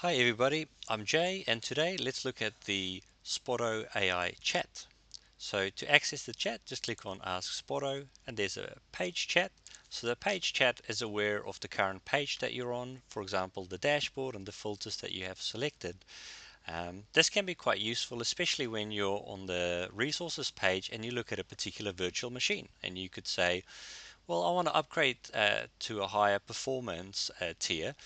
Hi everybody, I'm Jay, and today let's look at the Spotto AI Chat. So to access the chat, just click on Ask Spotto, and there's a page chat. So the page chat is aware of the current page that you're on, for example the dashboard and the filters that you have selected. This can be quite useful, especially when you're on the resources page and you look at a particular virtual machine, and you could say, well, I want to upgrade to a higher performance tier.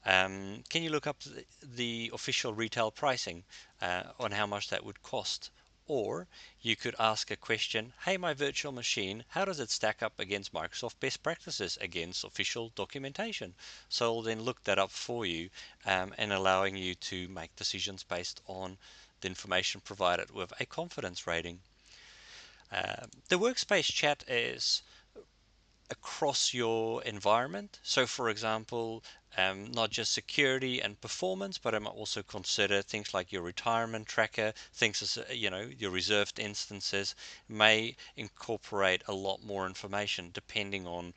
Can you look up the official retail pricing on how much that would cost? Or you could ask a question, hey, my virtual machine, how does it stack up against Microsoft best practices against official documentation? So it'll then look that up for you and allowing you to make decisions based on the information provided with a confidence rating. The workspace chat is across your environment. So, for example, not just security and performance, but I might also consider things like your retirement tracker, things as your reserved instances may incorporate a lot more information depending on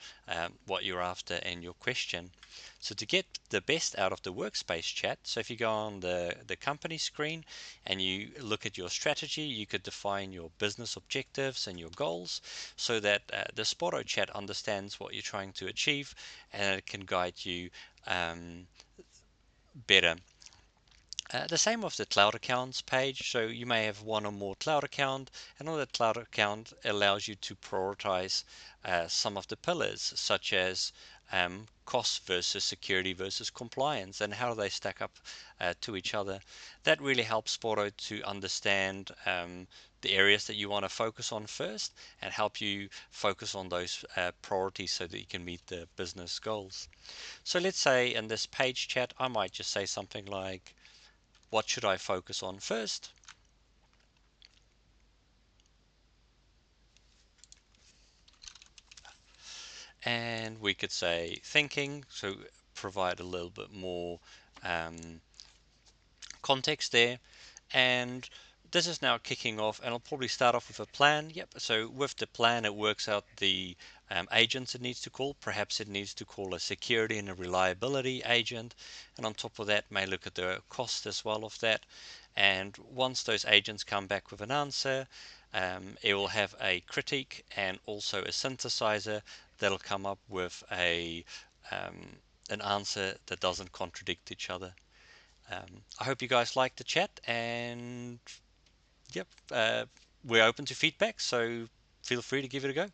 what you're after and your question. So to get the best out of the workspace chat, so if you go on the company screen and you look at your strategy, you could define your business objectives and your goals so that the Spotto chat understands what you're trying to achieve and it can guide you better. The same with the cloud accounts page. So you may have one or more cloud account, and on that cloud account allows you to prioritize some of the pillars, such as cost versus security versus compliance, and how do they stack up to each other. That really helps Spotto to understand the areas that you want to focus on first, and help you focus on those priorities so that you can meet the business goals. So let's say in this page chat, I might just say something like, what should I focus on first? And we could say thinking, so provide a little bit more um, context there. And this is now kicking off, and I'll probably start off with a plan. Yep, so with the plan, it works out the agents it needs to call. Perhaps it needs to call a security and a reliability agent, and on top of that, may look at the cost as well of that. And once those agents come back with an answer, it will have a critique and also a synthesizer that'll come up with um, an answer that doesn't contradict each other. I hope you guys like the chat, and yep, we're open to feedback, so feel free to give it a go.